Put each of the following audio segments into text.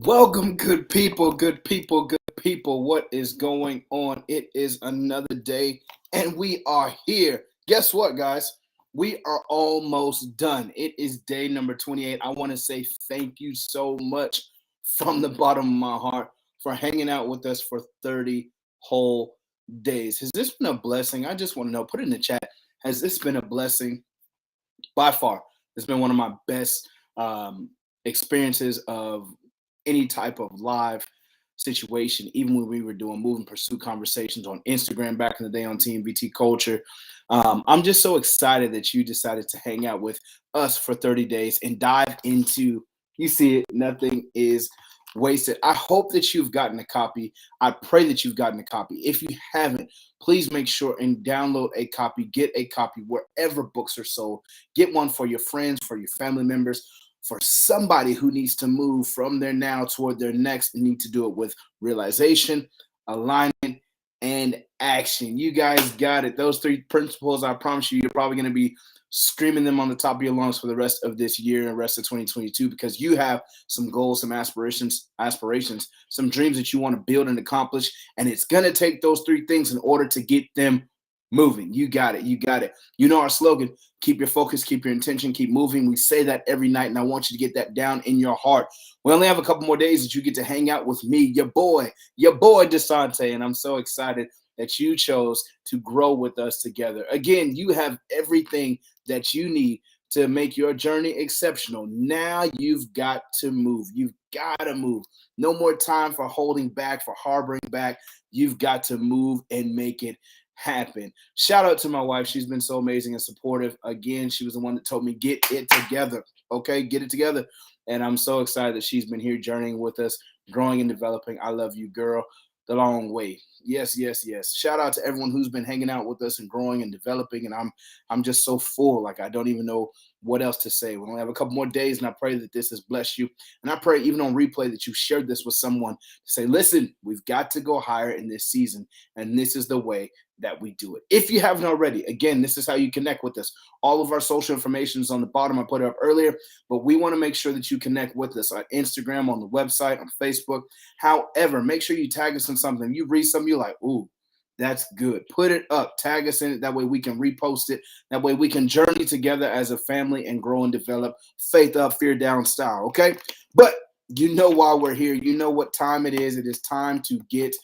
Welcome, good people, good people, good people. What is going on? It is another day, and we are here. Guess what, guys? We are almost done. It is day number 28. I want to say thank you so much from the bottom of my heart for hanging out with us for 30 whole days. Has this been a blessing? I just want to know. Put it in the chat. Has this been a blessing? By far, it's been one of my best experiences of any type of live situation, even when we were doing moving pursuit conversations on Instagram back in the day on Team VT Culture. I'm just so excited that you decided to hang out with us for 30 days and dive into, you see it, nothing is wasted. I hope that you've gotten a copy. I pray that you've gotten a copy. If you haven't, please make sure and download a copy, get a copy wherever books are sold. Get one for your friends, for your family members, for somebody who needs to move from their now toward their next and need to do it with realization, alignment, and action. You guys got it. Those three principles, I promise you, you're probably going to be screaming them on the top of your lungs for the rest of this year and rest of 2022 because you have some goals, some aspirations, some dreams that you want to build and accomplish. And it's going to take those three things in order to get them moving. You got it. You got it. You know our slogan, keep your focus, keep your intention, keep moving. We say that every night, and I want you to get that down in your heart. We only have a couple more days that you get to hang out with me, your boy Desante, and I'm so excited that you chose to grow with us together. Again, you have everything that you need to make your journey exceptional. Now you've got to move. You've got to move. No more time for holding back, for harboring back. You've got to move and make it happen. Shout out to my wife. She's been so amazing and supportive. Again, she was the one that told me, get it together. Okay, get it together. And I'm so excited that she's been here journeying with us, growing and developing. I love you, girl, the long way. Yes, yes, yes. Shout out to everyone who's been hanging out with us and growing and developing. And I'm just so full. Like, I don't even know what else to say. We only have a couple more days, and I pray that this has blessed you. And I pray even on replay that you shared this with someone to say, listen, we've got to go higher in this season. And this is the way that we do it. If you haven't already, again, this is how you connect with us. All of our social information is on the bottom. I put it up earlier, but we want to make sure that you connect with us on Instagram, on the website, on Facebook. However, make sure you tag us in something. You read something, you're like, ooh, that's good. Put it up, tag us in it. That way we can repost it. That way we can journey together as a family and grow and develop faith up, fear down style. Okay. But you know why we're here. You know what time it is. It is time to get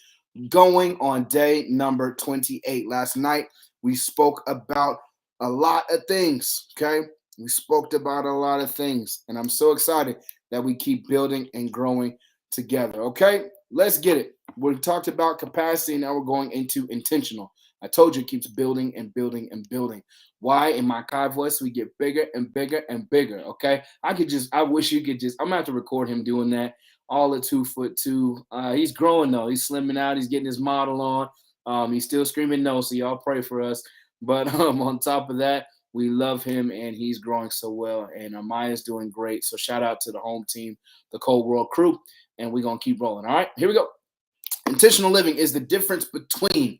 going on day number 28. Last night, we spoke about a lot of things. Okay. We spoke about a lot of things. And I'm so excited that we keep building and growing together. Okay. Let's get it. We talked about capacity. Now we're going into intentional. I told you it keeps building and building and building. Why? In my Kai voice, we get bigger and bigger and bigger. Okay. I wish you could I'm going to have to record him doing that. All at 2'2". He's growing though. He's slimming out. He's getting his model on. He's still screaming no. So y'all pray for us. But on top of that, we love him and he's growing so well. And Maya's doing great. So shout out to the home team, the Cold World crew. And we're going to keep rolling. All right, here we go. Intentional living is the difference between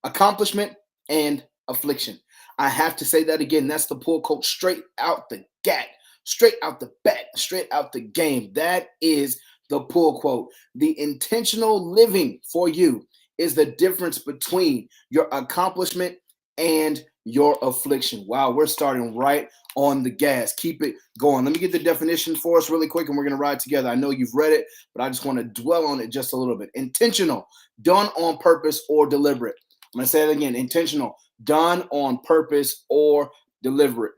accomplishment and affliction. I have to say that again. That's the pull quote straight out the gat, straight out the bat, straight out the game. That is the pull quote. The intentional living for you is the difference between your accomplishment and your affliction. Wow, we're starting right on the gas. Keep it going. Let me get the definition for us really quick and we're going to ride together. I know you've read it, but I just want to dwell on it just a little bit. Intentional, done on purpose or deliberate. I'm going to say it again. Intentional, done on purpose or deliberate,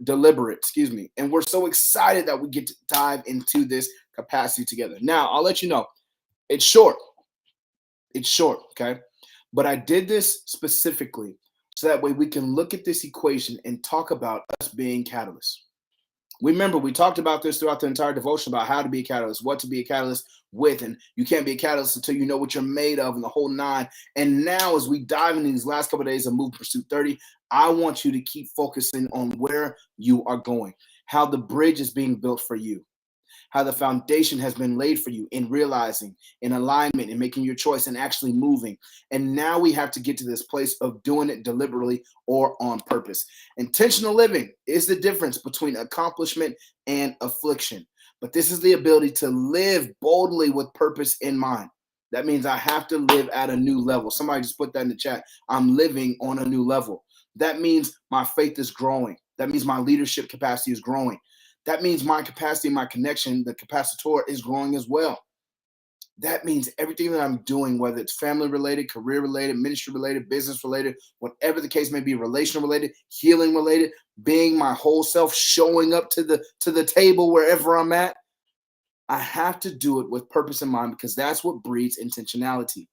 excuse me. And we're so excited that we get to dive into this capacity together. Now, I'll let you know, it's short, okay? But I did this specifically So that way we can look at this equation and talk about us being catalysts. Remember, we talked about this throughout the entire devotion about how to be a catalyst, what to be a catalyst with, and you can't be a catalyst until you know what you're made of and the whole nine. And now, as we dive into these last couple of days of Move Pursuit 30, I want you to keep focusing on where you are going, how the bridge is being built for you, how the foundation has been laid for you in realizing, in alignment, in making your choice and actually moving. And now we have to get to this place of doing it deliberately or on purpose. Intentional living is the difference between accomplishment and affliction. But this is the ability to live boldly with purpose in mind. That means I have to live at a new level. Somebody just put that in the chat. I'm living on a new level. That means my faith is growing. That means my leadership capacity is growing. That means my capacity, my connection, the capacitor is growing as well. That means everything that I'm doing, whether it's family related, career related, ministry related, business related, whatever the case may be, relational related, healing related, being my whole self, showing up to the table wherever I'm at, I have to do it with purpose in mind because that's what breeds intentionality.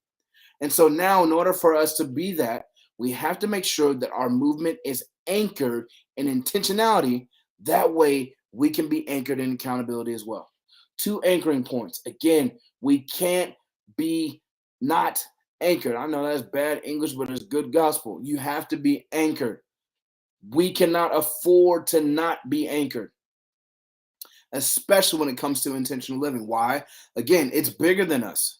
And so now, in order for us to be that, we have to make sure that our movement is anchored in intentionality. That way, we can be anchored in accountability as well. 2 anchoring points. Again, we can't be not anchored. I know that's bad English, but it's good gospel. You have to be anchored. We cannot afford to not be anchored, especially when it comes to intentional living. Why? Again, it's bigger than us.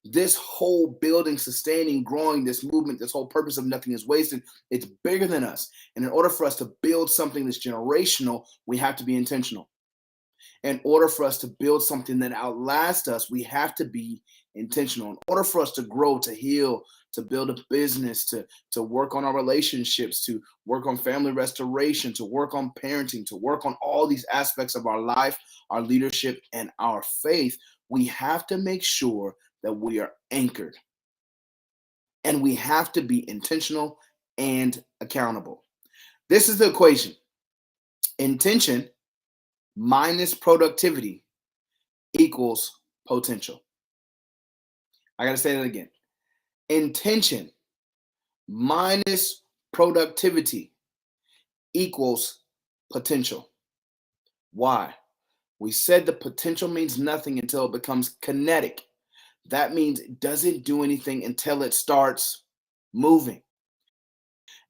This whole building, sustaining, growing, this movement, this whole purpose of nothing is wasted, it's bigger than us. And in order for us to build something that's generational, we have to be intentional. In order for us to build something that outlasts us, we have to be intentional. In order for us to grow, to heal, to build a business, to work on our relationships, to work on family restoration, to work on parenting, to work on all these aspects of our life, our leadership, and our faith, we have to make sure that we are anchored. And we have to be intentional and accountable. This is the equation. Intention minus productivity equals potential. I got to say that again. Intention minus productivity equals potential. Why? We said the potential means nothing until it becomes kinetic. That means it doesn't do anything until it starts moving.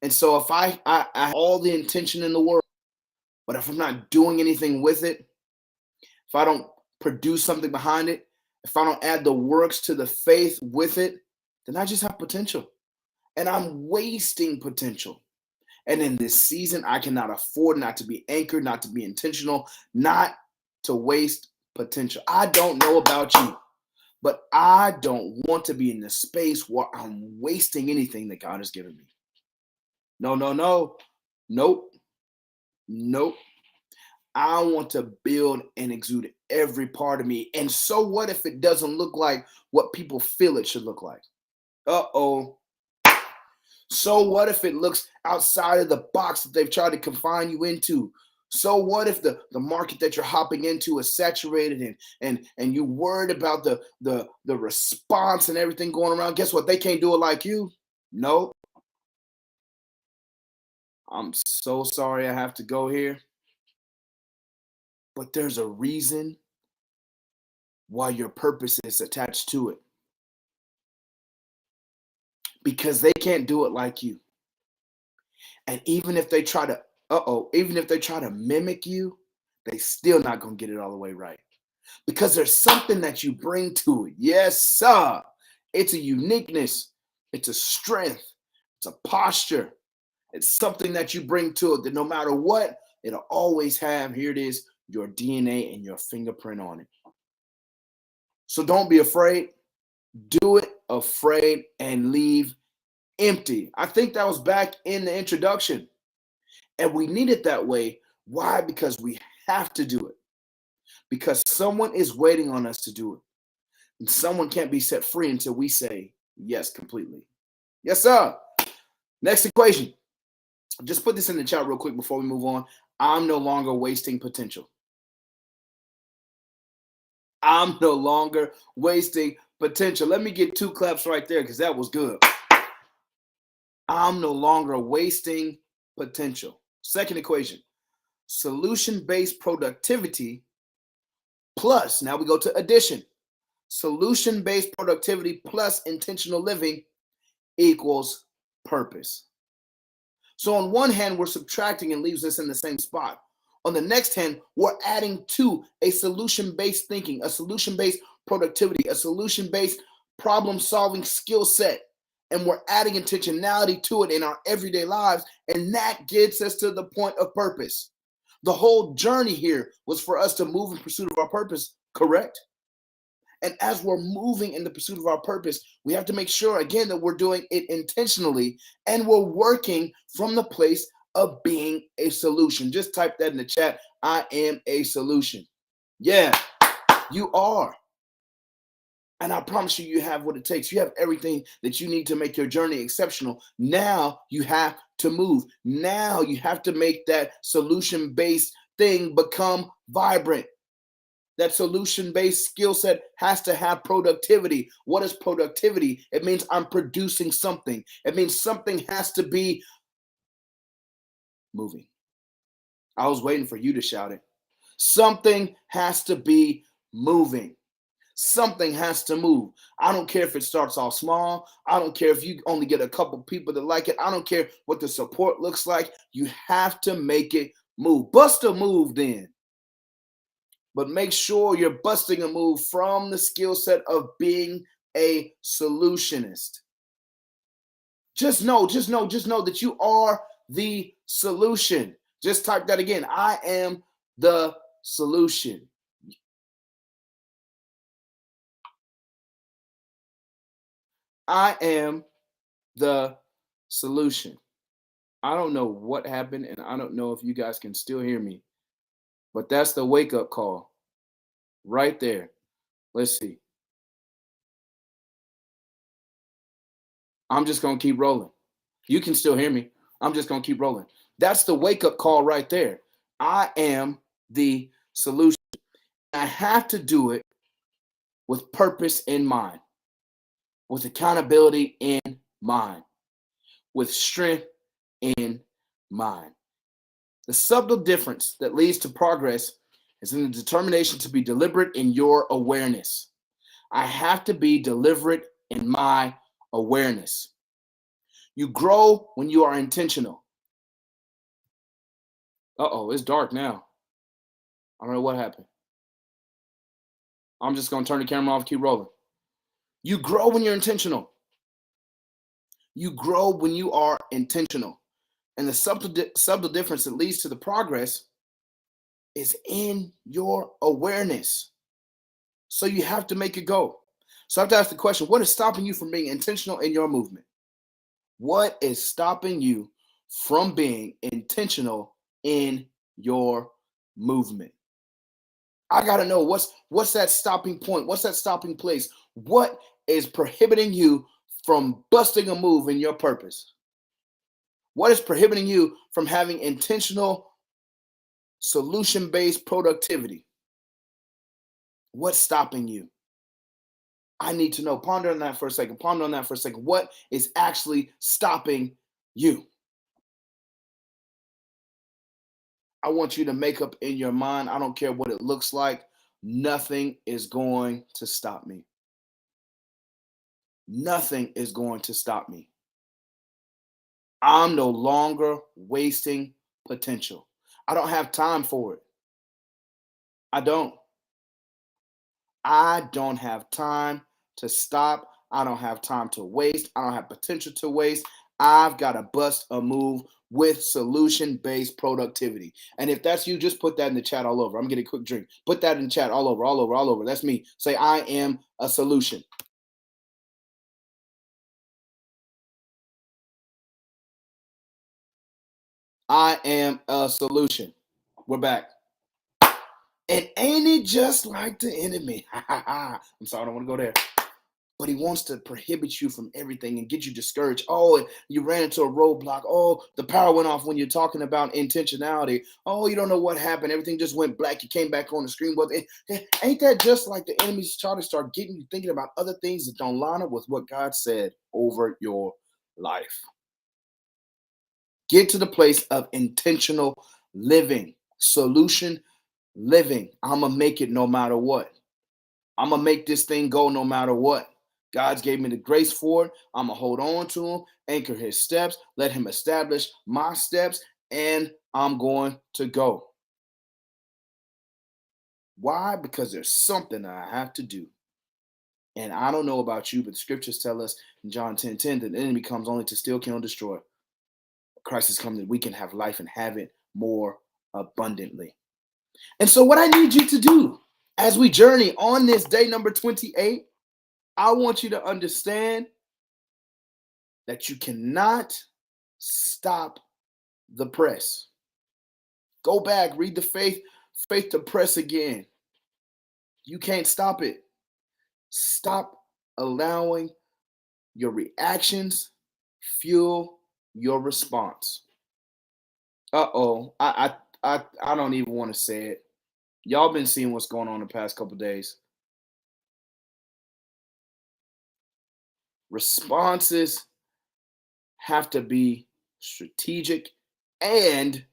And so if I have all the intention in the world, but if I'm not doing anything with it, if I don't produce something behind it, if I don't add the works to the faith with it, then I just have potential. And I'm wasting potential. And in this season, I cannot afford not to be anchored, not to be intentional, not to waste potential. I don't know about you, but I don't want to be in the space where I'm wasting anything that God has given me. No, no, no. Nope. Nope. I want to build and exude every part of me. And so what if it doesn't look like what people feel it should look like? Uh-oh. So what if it looks outside of the box that they've tried to confine you into? So what if the market that you're hopping into is saturated and you're worried about the response and everything going around? Guess what? They can't do it like you. No. I'm so sorry I have to go here. But there's a reason why your purpose is attached to it. Because they can't do it like you. And even if they try to mimic you, they still not gonna get it all the way right. Because there's something that you bring to it. Yes, sir. It's a uniqueness, it's a strength, it's a posture. It's something that you bring to it that no matter what, it'll always have, here it is, your DNA and your fingerprint on it. So don't be afraid. Do it afraid and leave empty. I think that was back in the introduction. And we need it that way. Why? Because we have to do it. Because someone is waiting on us to do it. And someone can't be set free until we say yes completely. Yes, sir. Next equation. Just put this in the chat real quick before we move on. I'm no longer wasting potential. I'm no longer wasting potential. Let me get 2 claps right there because that was good. I'm no longer wasting potential. Second equation, solution-based productivity plus, now we go to addition, solution-based productivity plus intentional living equals purpose. So on one hand, we're subtracting and leaves us in the same spot. On the next hand, we're adding to a solution-based thinking, a solution-based productivity, a solution-based problem-solving skill set. And we're adding intentionality to it in our everyday lives. And that gets us to the point of purpose. The whole journey here was for us to move in pursuit of our purpose, correct? And as we're moving in the pursuit of our purpose, we have to make sure, again, that we're doing it intentionally and we're working from the place of being a solution. Just type that in the chat. I am a solution. Yeah, you are. And I promise you, you have what it takes. You have everything that you need to make your journey exceptional. Now you have to move. Now you have to make that solution-based thing become vibrant. That solution-based skill set has to have productivity. What is productivity? It means I'm producing something. It means something has to be moving. I was waiting for you to shout it. Something has to be moving. Something has to move. I don't care if it starts off small. I don't care if you only get a couple people that like it. I don't care what the support looks like. You have to make it move. Bust a move then. But make sure you're busting a move from the skill set of being a solutionist. Just know that you are the solution. Just type that again. I am the solution. I am the solution. I don't know what happened, and I don't know if you guys can still hear me, but that's the wake-up call right there. Let's see. I'm just going to keep rolling. You can still hear me. I'm just going to keep rolling. That's the wake-up call right there. I am the solution. I have to do it with purpose in mind, with accountability in mind, with strength in mind. The subtle difference that leads to progress is in the determination to be deliberate in your awareness. I have to be deliberate in my awareness. You grow when you are intentional. Uh-oh, it's dark now. I don't know what happened. I'm just going to turn the camera off, keep rolling. You grow when you're intentional. You grow when you are intentional. And the subtle difference that leads to the progress is in your awareness. So you have to make it go. So I have to ask the question, what is stopping you from being intentional in your movement? What is stopping you from being intentional in your movement? I got to know what's that stopping point? What's that stopping place? What is prohibiting you from busting a move in your purpose? What is prohibiting you from having intentional solution-based productivity? What's stopping you? I need to know. Ponder on that for a second. Ponder on that for a second. What is actually stopping you? I want you to make up in your mind. I don't care what it looks like. Nothing is going to stop me. Nothing is going to stop me. I'm no longer wasting potential. I don't have time for it. I don't. I don't have time to stop. I don't have time to waste. I don't have potential to waste. I've got to bust a move with solution-based productivity. And if that's you, just put that in the chat all over. I'm getting a quick drink. Put that in the chat all over, all over, all over. That's me. Say, I am a solution. I am a solution. We're back. And ain't it just like the enemy? I'm sorry, I don't want to go there. But he wants to prohibit you from everything and get you discouraged. Oh, you ran into a roadblock. Oh, the power went off when you're talking about intentionality. Oh, you don't know what happened. Everything just went black. You came back on the screen. But ain't that just like the enemy's trying to start getting you thinking about other things that don't line up with what God said over your life? Get to the place of intentional living, solution living. I'm going to make it no matter what. I'm going to make this thing go no matter what. God's gave me the grace for it. I'm going to hold on to him, anchor his steps, let him establish my steps, and I'm going to go. Why? Because there's something that I have to do. And I don't know about you, but the scriptures tell us in John 10:10 that the enemy comes only to steal, kill, and destroy. Christ has come that we can have life and have it more abundantly. And so what I need you to do as we journey on this day number 28, I want you to understand that you cannot stop the press. Go back, read the faith to press again. You can't stop it. Stop allowing your reactions fuel your response. I don't even want to say it. Y'all been seeing what's going on the past couple days. Responses have to be strategic and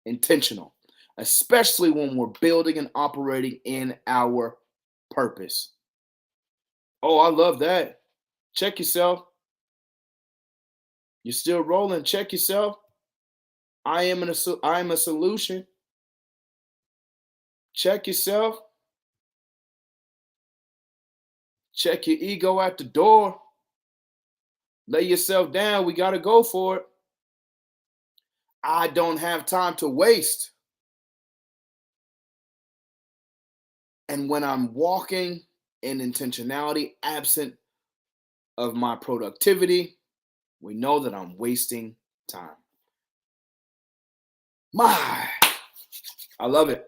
intentional, especially when we're building and operating in our purpose. Oh, I love that. Check yourself. You're still rolling. Check yourself. I am a solution. Check yourself. Check your ego at the door. Lay yourself down. We got to go for it. I don't have time to waste. And when I'm walking in intentionality, absent of my productivity, we know that I'm wasting time. I love it.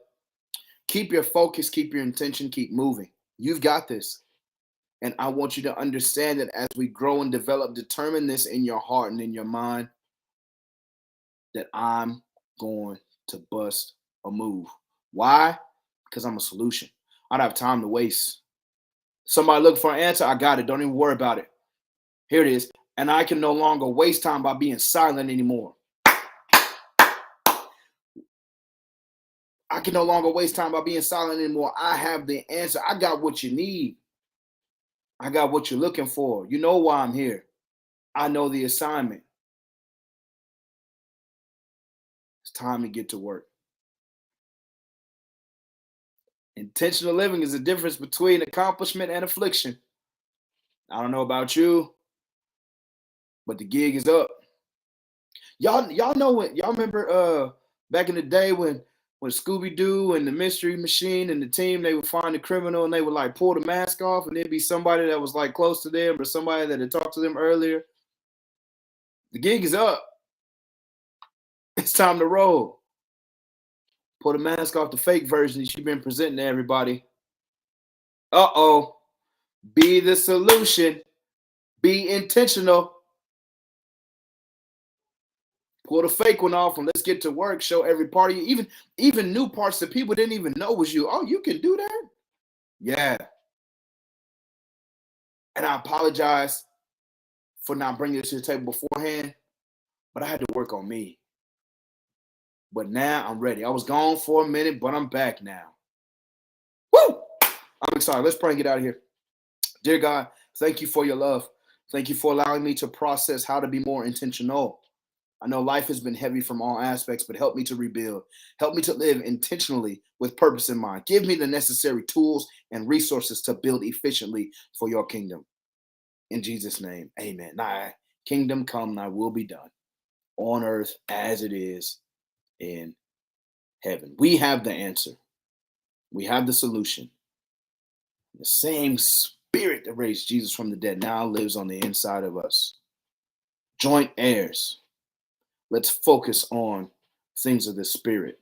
Keep your focus, keep your intention, keep moving. You've got this. And I want you to understand that as we grow and develop, determine this in your heart and in your mind that I'm going to bust a move. Why? Because I'm a solution. I don't have time to waste. Somebody looking for an answer, I got it. Don't even worry about it. Here it is. And I can no longer waste time by being silent anymore. I can no longer waste time by being silent anymore. I have the answer. I got what you need. I got what you're looking for. You know why I'm here. I know the assignment. It's time to get to work. Intentional living is the difference between accomplishment and affliction. I don't know about you, but the gig is up. Y'all know what? Y'all remember back in the day when Scooby-Doo and the Mystery Machine and the team, they would find the criminal and they would like pull the mask off and there'd be somebody that was like close to them or somebody that had talked to them earlier. The gig is up. It's time to roll. Pull the mask off the fake version she's been presenting to everybody. Uh-oh. Be the solution. Be intentional. Pull the fake one off and let's get to work. Show every party, even new parts that people didn't even know was you. Oh, you can do that? Yeah. And I apologize for not bringing this to the table beforehand, but I had to work on me. But now I'm ready. I was gone for a minute, but I'm back now. Woo! I'm excited. Let's pray and get out of here. Dear God, thank you for your love. Thank you for allowing me to process how to be more intentional. I know life has been heavy from all aspects, but help me to rebuild. Help me to live intentionally with purpose in mind. Give me the necessary tools and resources to build efficiently for your kingdom. In Jesus' name, amen. Thy kingdom come, thy will be done on earth as it is in heaven. We have the answer. We have the solution. The same spirit that raised Jesus from the dead now lives on the inside of us. Joint heirs. Let's focus on things of the spirit.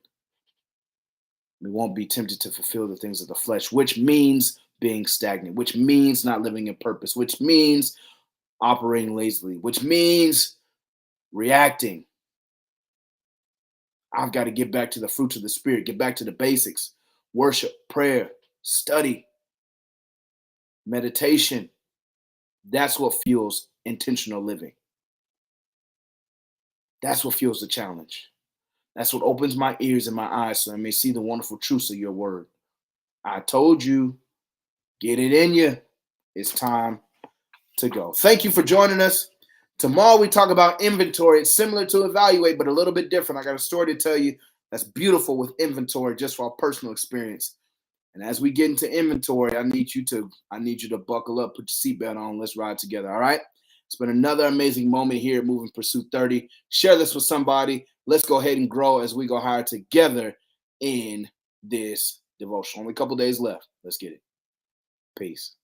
We won't be tempted to fulfill the things of the flesh, which means being stagnant, which means not living in purpose, which means operating lazily, which means reacting. I've got to get back to the fruits of the spirit, get back to the basics: worship, prayer, study, meditation. That's what fuels intentional living. That's what fuels the challenge. That's what opens my ears and my eyes so I may see the wonderful truths of your word. I told you, get it in you. It's time to go. Thank you for joining us. Tomorrow we talk about inventory. It's similar to evaluate, but a little bit different. I got a story to tell you that's beautiful with inventory, just for our personal experience. And as we get into inventory, I need you to buckle up, put your seatbelt on. Let's ride together. All right. It's been another amazing moment here at Moving Pursuit 30. Share this with somebody. Let's go ahead and grow as we go higher together in this devotion. Only a couple days left. Let's get it. Peace.